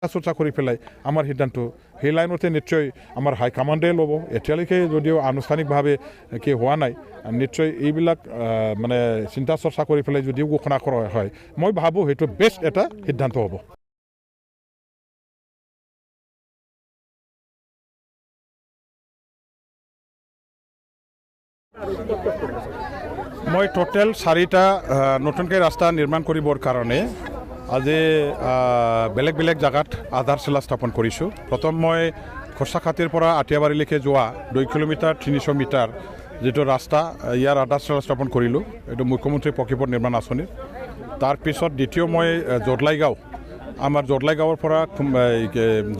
চৰ্চা কৰি পেলাই আমাৰ সিদ্ধান্ত সেই লাইনতে নিশ্চয় আমাৰ হাইকমাণ্ডে ল'ব। এতিয়ালৈকে যদিও আনুষ্ঠানিকভাৱে কি হোৱা নাই, নিশ্চয় এইবিলাক মানে চিন্তা চৰ্চা কৰি পেলাই যদিও ঘোষণা কৰা হয়, মই ভাবোঁ সেইটো বেষ্ট এটা সিদ্ধান্ত হ'ব। মই টোটেল 4টা নতুনকৈ ৰাস্তা নিৰ্মাণ কৰিবৰ কাৰণে আজি বেলেগ বেলেগ জাগাত আধাৰশিলা স্থাপন কৰিছোঁ। প্ৰথম মই খৰচাখাতিৰ পৰা আটিয়াবাৰীলৈকে যোৱা 2 কিলোমিটাৰ 300 মিটাৰ যিটো ৰাস্তা, ইয়াৰ আধাৰশিলা স্থাপন কৰিলোঁ। এইটো মুখ্যমন্ত্ৰী পকীপথ নিৰ্মাণ আঁচনিৰ। তাৰপিছত দ্বিতীয় মই জদলাইগাঁও, আমাৰ জদলাইগাঁৱৰ পৰা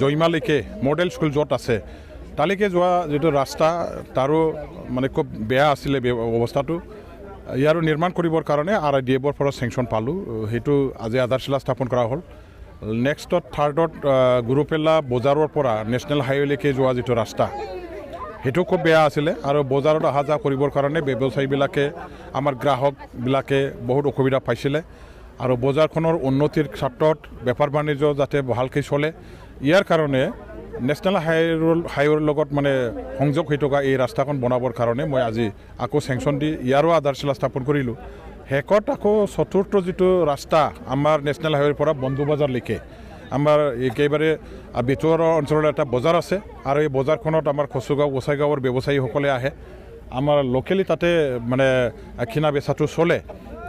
জয়মালৈকে মডেল স্কুল য'ত আছে তালৈকে যোৱা যিটো ৰাস্তা, তাৰো মানে খুব বেয়া আছিলে অৱস্থাটো। ইয়াৰো নিৰ্মাণ কৰিবৰ কাৰণে RIDFৰ পৰা চেংচন পালোঁ, সেইটো আজি আধাৰশিলা স্থাপন কৰা হ'ল। নেক্সটত থাৰ্ডত গুৰুপেলা বজাৰৰ পৰা নেশ্যনেল হাইৱেলৈকে যোৱা যিটো ৰাস্তা, সেইটো খুব বেয়া আছিলে আৰু বজাৰত অহা যোৱা কৰিবৰ কাৰণে ব্যৱসায়ীবিলাকে, আমাৰ গ্ৰাহকবিলাকে বহুত অসুবিধা পাইছিলে। আৰু বজাৰখনৰ উন্নতিৰ ক্ষেত্ৰত বেপাৰ বাণিজ্য যাতে ভালকৈ চলে, ইয়াৰ কাৰণে নেশ্যনেল হাইৱেৰ লগত মানে সংযোগ হৈ থকা এই ৰাস্তাখন বনাবৰ কাৰণে মই আজি আকৌ চেংচন দি ইয়াৰো আধাৰশিলা স্থাপন কৰিলোঁ। শেষত আকৌ চতুৰ্থ যিটো ৰাস্তা আমাৰ নেশ্যনেল হাইৱেৰ পৰা বন্ধু বজাৰলৈকে, আমাৰ একেবাৰে ভিতৰৰ অঞ্চলৰ এটা বজাৰ আছে আৰু এই বজাৰখনত আমাৰ খচুগাঁও গোসাইগাঁৱৰ ব্যৱসায়ীসকলে আহে, আমাৰ লোকেলি তাতে মানে কিনা বেচাটো চলে।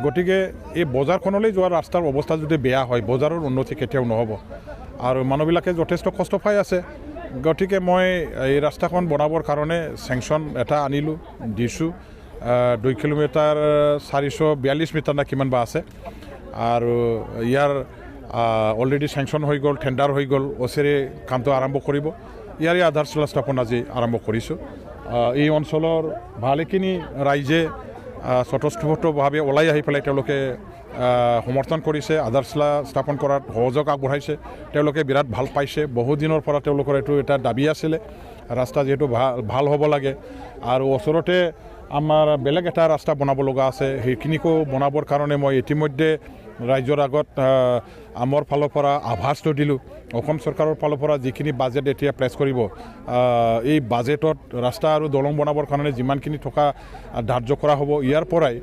গতিকে এই বজাৰখনলৈ যোৱা ৰাস্তাৰ অৱস্থা যদি বেয়া হয়, বজাৰৰ উন্নতি কেতিয়াও নহ'ব আৰু মানুহবিলাকে যথেষ্ট কষ্ট পাই আছে। গতিকে মই এই ৰাস্তাখন বনাবৰ কাৰণে চেংচন এটা আনিলোঁ, দিছোঁ। 2 কিলোমিটাৰ 442 মিটাৰ না কিমান বা আছে আৰু ইয়াৰ অলৰেডি চেংচন হৈ গ'ল, টেণ্ডাৰ হৈ গ'ল, ওচৰে কামটো আৰম্ভ কৰিব। ইয়াৰে আধাৰশিলা স্থাপন আজি আৰম্ভ কৰিছোঁ। এই অঞ্চলৰ ভালেখিনি ৰাইজে স্বতঃস্ফূৰ্তভাৱে ওলাই আহি পেলাই তেওঁলোকে সমৰ্থন কৰিছে, আধাৰশিলা স্থাপন কৰাত সহযোগ আগবঢ়াইছে। তেওঁলোকে বিৰাট ভাল পাইছে। বহুদিনৰ পৰা তেওঁলোকৰ এইটো এটা দাবী আছিলে, ৰাস্তা যিহেতু ভাল হ'ব লাগে আৰু ওচৰতে আমাৰ বেলেগ এটা ৰাস্তা বনাব লগা আছে, সেইখিনিকো বনাবৰ কাৰণে মই ইতিমধ্যে ৰাইজৰ আগত আমাৰ ফালৰ পৰা আভাসটো দিলোঁ। অসম চৰকাৰৰ ফালৰ পৰা যিখিনি বাজেট এতিয়া প্লেচ কৰিব, এই বাজেটত ৰাস্তা আৰু দলং বনাবৰ কাৰণে যিমানখিনি টকা ধাৰ্য কৰা হ'ব, ইয়াৰ পৰাই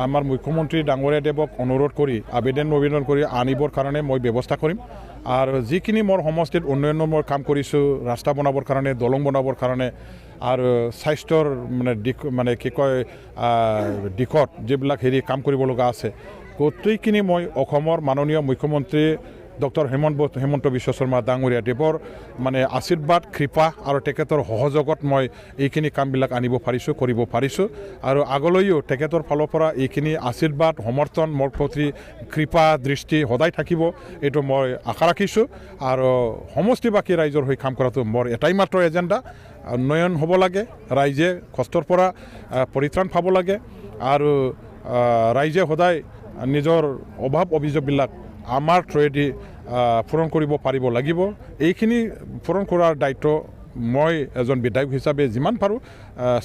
আমাৰ মুখ্যমন্ত্ৰী ডাঙৰীয়াদেৱক অনুৰোধ কৰি আবেদন কৰি আনিবৰ কাৰণে মই ব্যৱস্থা কৰিম। আৰু যিখিনি মোৰ সমষ্টিত উন্নয়নৰ মই কাম কৰিছোঁ, ৰাস্তা বনাবৰ কাৰণে, দলং বনাবৰ কাৰণে আৰু স্বাস্থ্যৰ মানে কি কয় দিশত যিবিলাক কাম কৰিব লগা আছে, গোটেইখিনি মই অসমৰ মাননীয় মুখ্যমন্ত্ৰী ডক্টৰ হেমন্ত বিশ্ব শৰ্মা ডাঙৰীয়াদেৱৰ মানে আশীৰ্বাদ, কৃপা আৰু তেখেতৰ সহযোগত মই এইখিনি কামবিলাক আনিব পাৰিছোঁ, কৰিব পাৰিছোঁ। আৰু আগলৈও তেখেতৰ ফালৰ পৰা এইখিনি আশীৰ্বাদ, সমৰ্থন, মোৰ প্ৰতি কৃপা দৃষ্টি সদায় থাকিব, এইটো মই আশা ৰাখিছোঁ। আৰু সমষ্টিবাসী ৰাইজৰ হৈ কাম কৰাটো মোৰ এটাই মাত্ৰ এজেণ্ডা, উন্নয়ন হ'ব লাগে, ৰাইজে কষ্টৰ পৰা পৰিত্ৰাণ পাব লাগে আৰু ৰাইজে সদায় নিজৰ অভাৱ অভিযোগবিলাক আমাৰ থ্ৰুৱেদি পূৰণ কৰিব পাৰিব লাগিব। এইখিনি পূৰণ কৰাৰ দায়িত্ব মই এজন বিধায়ক হিচাপে যিমান পাৰোঁ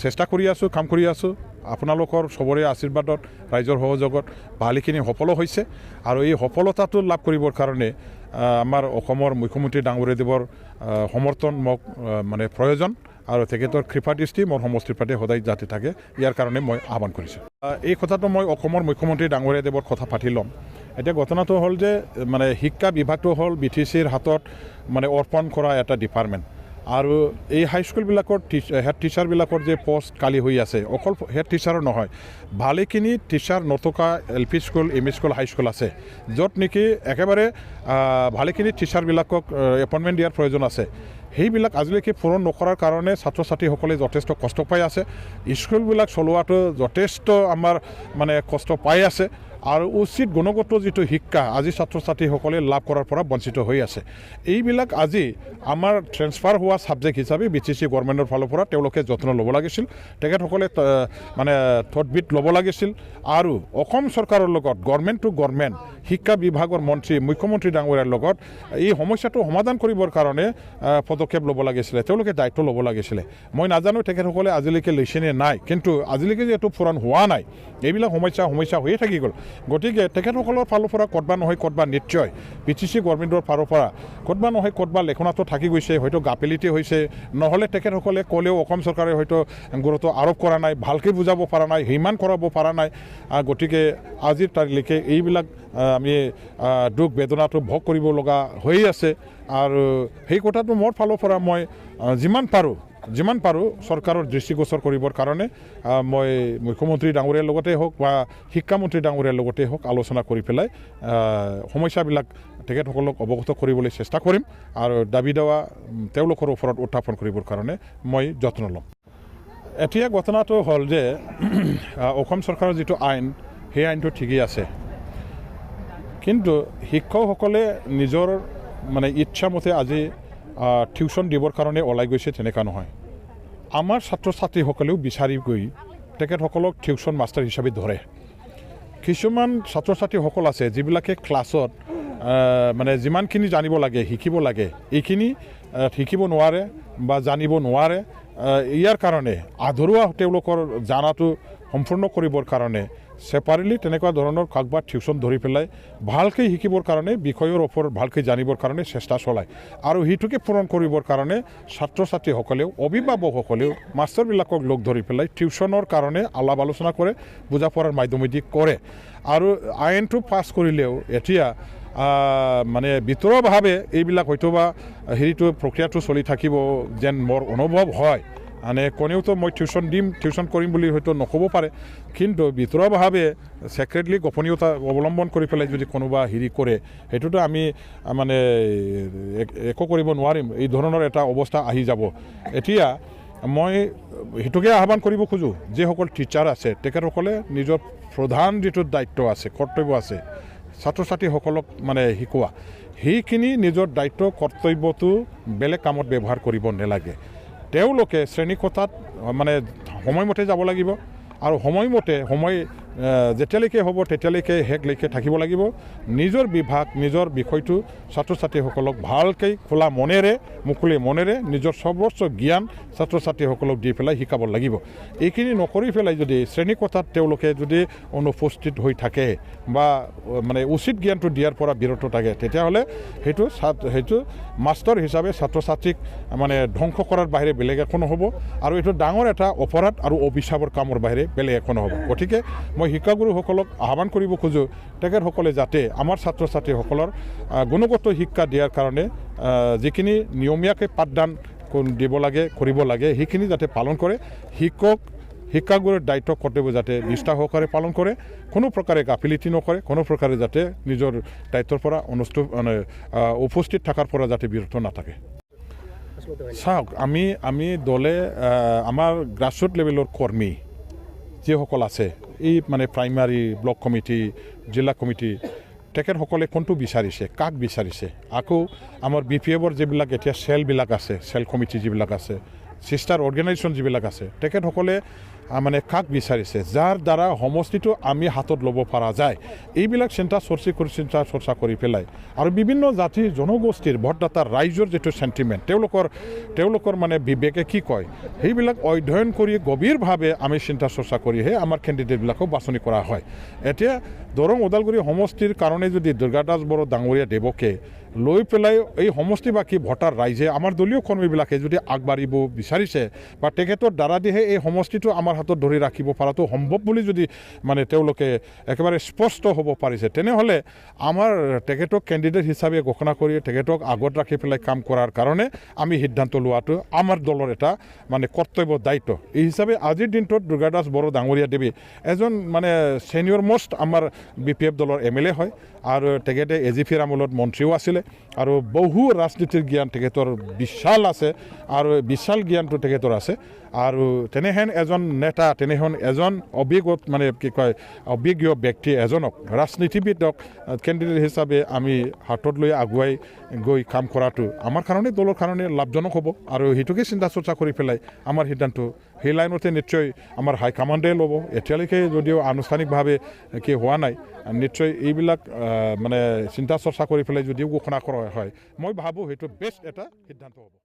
চেষ্টা কৰি আছোঁ, কাম কৰি আছোঁ। আপোনালোকৰ চবৰে আশীৰ্বাদত, ৰাইজৰ সহযোগত ভালেখিনি সফল হৈছে আৰু এই সফলতাটো লাভ কৰিবৰ কাৰণে আমাৰ অসমৰ মুখ্যমন্ত্ৰী ডাঙৰীয়াদেৱৰ সমৰ্থন মোক মানে প্ৰয়োজন আৰু তেখেতৰ কৃপা দৃষ্টি মোৰ সমষ্টিৰ প্ৰতি সদায় যাতে থাকে, ইয়াৰ কাৰণে মই আহ্বান কৰিছোঁ। এই কথাটো মই অসমৰ মুখ্যমন্ত্ৰী ডাঙৰীয়াদেৱৰ কথা পাতি ল'ম। এতিয়া ঘটনাটো হ'ল যে মানে শিক্ষা বিভাগটো হ'ল BTCৰ হাতত মানে অৰ্পণ কৰা এটা ডিপাৰ্টমেণ্ট আৰু এই হাইস্কুলবিলাকৰ হেড টিচাৰবিলাকৰ যে পষ্ট খালী হৈ আছে, অকল হেড টিচাৰৰ নহয়, ভালেখিনি টিচাৰ নথকা LP school, ME school, high school আছে, য'ত নেকি একেবাৰে ভালেখিনি টিচাৰবিলাকক এপইণ্টমেণ্ট দিয়াৰ প্ৰয়োজন আছে। সেইবিলাক আজিলৈকে পূৰণ নকৰাৰ কাৰণে ছাত্ৰ ছাত্ৰীসকলে যথেষ্ট কষ্ট পাই আছে। স্কুলবিলাক চলোৱাটো যথেষ্ট আমাৰ মানে কষ্ট পাই আছে আৰু উচিত গুণগত যিটো শিক্ষা আজি ছাত্ৰ ছাত্ৰীসকলে লাভ কৰাৰ পৰা বঞ্চিত হৈ আছে। এইবিলাক আজি আমাৰ ট্ৰেন্সফাৰ হোৱা ছাবজেক্ট হিচাপে BTC গভৰ্ণমেণ্টৰ ফালৰ পৰা তেওঁলোকে যত্ন ল'ব লাগিছিল, তেখেতসকলে মানে তদবিত ল'ব লাগিছিল আৰু অসম চৰকাৰৰ লগত গভৰ্ণমেণ্ট টু গভৰ্ণমেণ্ট শিক্ষা বিভাগৰ মন্ত্ৰী মুখ্যমন্ত্ৰী ডাঙৰীয়াৰ লগত এই সমস্যাটো সমাধান কৰিবৰ কাৰণে পদক্ষেপ ল'ব লাগিছিলে, তেওঁলোকে দায়িত্ব ল'ব লাগিছিলে। মই নাজানো তেখেতসকলে আজিলৈকে লৈছেনে নাই, কিন্তু আজিলৈকে যিহেতু পূৰণ হোৱা নাই, এইবিলাক সমস্যা হৈয়ে থাকি গ'ল। গতিকে তেখেতসকলৰ ফালৰ পৰা ক'তবা নহয় ক'তবা নিশ্চয় PTC গভৰ্ণমেণ্টৰ ফালৰ পৰা ক'তবা নহয় ক'তবা লেখনাটো থাকি গৈছে, হয়তো গাফিলতি হৈছে, নহ'লে তেখেতসকলে ক'লেও অসম চৰকাৰে হয়তো গুৰুত্ব আৰোপ কৰা নাই, ভালকৈ বুজাব পৰা নাই, সিমান কৰাব পৰা নাই। গতিকে আজিৰ তাৰিখলৈকে এইবিলাক আমি দুখ বেদনাটো ভোগ কৰিব লগা হৈ আছে। আৰু সেই কথাটো মোৰ ফালৰ পৰা মই যিমান পাৰোঁ চৰকাৰৰ দৃষ্টিগোচৰ কৰিবৰ কাৰণে মই মুখ্যমন্ত্ৰী ডাঙৰীয়াৰ লগতে হওক বা শিক্ষামন্ত্ৰী ডাঙৰীয়াৰ লগতে হওক আলোচনা কৰি পেলাই সমস্যাবিলাক তেখেতসকলক অৱগত কৰিবলৈ চেষ্টা কৰিম আৰু দাবী দাৱা তেওঁলোকৰ ওপৰত উত্থাপন কৰিবৰ কাৰণে মই যত্ন ল'ম। এতিয়া ঘটনাটো হ'ল যে অসম চৰকাৰৰ যিটো আইন সেই আইনটো ঠিকেই আছে, কিন্তু শিক্ষকসকলে নিজৰ মানে ইচ্ছামতে আজি টিউশ্যন দিবৰ কাৰণে ওলাই গৈছে তেনেকুৱা নহয়। আমাৰ ছাত্ৰ ছাত্ৰীসকলেও বিচাৰি গৈ তেখেতসকলক টিউশ্যন মাষ্টাৰ হিচাপে ধৰে। কিছুমান ছাত্ৰ ছাত্ৰীসকল আছে যিবিলাকে ক্লাছত মানে যিমানখিনি জানিব লাগে শিকিব লাগে এইখিনি শিকিব নোৱাৰে বা জানিব নোৱাৰে। ইয়াৰ কাৰণে আধৰুৱা তেওঁলোকৰ জানাটো সম্পূৰ্ণ কৰিবৰ কাৰণে ছেপাৰেটলি তেনেকুৱা ধৰণৰ কাকবাৰ টিউশ্যন ধৰি পেলাই ভালকৈ শিকিবৰ কাৰণে বিষয়ৰ ওপৰত ভালকৈ জানিবৰ কাৰণে চেষ্টা চলায়। আৰু সেইটোকে পূৰণ কৰিবৰ কাৰণে ছাত্ৰ ছাত্ৰীসকলেও অভিভাৱকসকলেও মাষ্টাৰবিলাকক লগ ধৰি পেলাই টিউশ্যনৰ কাৰণে আলাপ আলোচনা কৰে, বুজা পৰাৰ মাধ্যমেদি কৰে। আৰু আইনটো পাছ কৰিলেও এতিয়া মানে ভিতৰুৱাভাৱে এইবিলাক হয়তোবা প্ৰক্ৰিয়াটো চলি থাকিব যেন মোৰ অনুভৱ হয়। মানে কোনেওতো মই টিউশ্যন কৰিম বুলি হয়তো নক'ব পাৰে, কিন্তু ভিতৰুৱাভাৱে ছেক্ৰেটলি গোপনীয়তা অৱলম্বন কৰি পেলাই যদি কোনোবা কৰে সেইটোতো আমি মানে একো কৰিব নোৱাৰিম। এই ধৰণৰ এটা অৱস্থা আহি যাব। এতিয়া মই সেইটোকে আহ্বান কৰিব খোজোঁ, যিসকল টিচাৰ আছে তেখেতসকলে নিজৰ প্ৰধান যিটো দায়িত্ব আছে, কৰ্তব্য আছে ছাত্ৰ ছাত্ৰীসকলক মানে শিকোৱা, সেইখিনি নিজৰ দায়িত্ব কৰ্তব্যটো বেলেগ কামত ব্যৱহাৰ কৰিব নালাগে। তেওঁলোকে শ্ৰেণীকোঠাত মানে সময়মতে যাব লাগিব আৰু সময়মতে যেতিয়ালৈকে হ'ব তেতিয়ালৈকে শেষলৈকে থাকিব লাগিব। নিজৰ বিভাগ নিজৰ বিষয়টো ছাত্ৰ ছাত্ৰীসকলক ভালকৈ খোলা মনেৰে মুকলি মনেৰে নিজৰ সৰ্বোচ্চ জ্ঞান ছাত্ৰ ছাত্ৰীসকলক দি পেলাই শিকাব লাগিব। এইখিনি নকৰি পেলাই যদি শ্ৰেণীকোঠাত তেওঁলোকে যদি অনুপস্থিত হৈ থাকে বা মানে উচিত জ্ঞানটো দিয়াৰ পৰা বিৰত থাকে, তেতিয়াহ'লে সেইটো মাষ্টৰ হিচাপে ছাত্ৰ ছাত্ৰীক মানে ধ্বংস কৰাৰ বাহিৰে বেলেগ একো নহ'ব আৰু এইটো ডাঙৰ এটা অপৰাধ আৰু অভিশাপৰ কামৰ বাহিৰে বেলেগ একো নহ'ব। গতিকে মই শিক্ষাগুৰুসকলক আহ্বান কৰিব খোজোঁ, তেখেতসকলে যাতে আমাৰ ছাত্ৰ ছাত্ৰীসকলৰ গুণগত শিক্ষা দিয়াৰ কাৰণে যিখিনি নিয়মীয়াকৈ পাঠদান দিব লাগে কৰিব লাগে সেইখিনি যাতে পালন কৰে। শিক্ষাগুৰুৰ দায়িত্ব কৰ্তব্য যাতে নিষ্ঠা সহকাৰে পালন কৰে, কোনো প্ৰকাৰে গাফিলতি নকৰে, কোনো প্ৰকাৰে যাতে নিজৰ দায়িত্বৰ পৰা উপস্থিত থকাৰ পৰা যাতে বিৰত নাথাকে। চাওক, আমি দলে আমাৰ গ্ৰাছৰুট লেভেলৰ কৰ্মী যিসকল আছে, এই মানে প্ৰাইমাৰী ব্লক কমিটি জিলা কমিটি তেখেতসকলে কোনটো বিচাৰিছে, কাক বিচাৰিছে, আকৌ আমাৰ BPFৰ যিবিলাক এতিয়া চেলবিলাক আছে, চেল কমিটি যিবিলাক আছে, ছিষ্টাৰ অৰ্গেনাইজেশ্যন যিবিলাক আছে, তেখেতসকলে মানে কাক বিচাৰিছে যাৰ দ্বাৰা সমষ্টিটো আমি হাতত ল'ব পৰা যায়। এইবিলাক চিন্তা চৰ্চা কৰি পেলাই আৰু বিভিন্ন জাতি জনগোষ্ঠীৰ ভোটদাতাৰ ৰাইজৰ যিটো চেণ্টিমেণ্ট তেওঁলোকৰ মানে বিবেকে কি কয় সেইবিলাক অধ্যয়ন কৰি গভীৰভাৱে আমি চিন্তা চৰ্চা কৰিহে আমাৰ কেণ্ডিডেটবিলাকক বাছনি কৰা হয়। এতিয়া দৰং ওদালগুৰি সমষ্টিৰ কাৰণে যদি দুৰ্গাদাস বড়ো ডাঙৰীয়া দেৱকে লৈ পেলাই এই সমষ্টিবাসী ভোটাৰ ৰাইজে আমাৰ দলীয় কৰ্মীবিলাকে যদি আগবাঢ়িব বিচাৰিছে বা তেখেতৰ দ্বাৰাদিহে এই সমষ্টিটো আমাৰ হাতত ধৰি ৰাখিব পৰাটো সম্ভৱ বুলি যদি মানে তেওঁলোকে একেবাৰে স্পষ্ট হ'ব পাৰিছে, তেনেহ'লে আমাৰ তেখেতক কেণ্ডিডেট হিচাপে ঘোষণা কৰি তেখেতক আগত ৰাখি পেলাই কাম কৰাৰ কাৰণে আমি সিদ্ধান্ত লোৱাটো আমাৰ দলৰ এটা মানে কৰ্তব্য দায়িত্ব। এই হিচাপে আজিৰ দিনটোত দুৰ্গাদাস বড়ো ডাঙৰীয়া দেৱী এজন মানে ছিনিয়ৰ মষ্ট আমাৰ BPF দলৰ MLA হয় আৰু তেখেতে AGPৰ আমোলত মন্ত্ৰীও আছিলে আৰু বহু ৰাজনীতিৰ জ্ঞান তেখেতৰ বিশাল আছে আৰু বিশাল জ্ঞানটো তেখেতৰ আছে আৰু তেনেহেন এজন নেতা, তেনেহেন এজন অভিজ্ঞ ব্যক্তি এজনক ৰাজনীতিবিদক কেণ্ডিডেট হিচাপে আমি হাতত লৈ আগুৱাই গৈ কাম কৰাটো আমাৰ কাৰণে দলৰ কাৰণে লাভজনক হ'ব আৰু সেইটোকে চিন্তা চৰ্চা কৰি পেলাই আমাৰ সিদ্ধান্ত সেই লাইনতে নিশ্চয় আমাৰ হাইকমাণ্ডে ল'ব। এতিয়ালৈকে যদিও আনুষ্ঠানিকভাৱে হোৱা নাই, নিশ্চয় এইবিলাক মানে চিন্তা চৰ্চা কৰি পেলাই যদিও ঘোষণা কৰা হয়, মই ভাবোঁ সেইটো বেষ্ট এটা সিদ্ধান্ত হ'ব।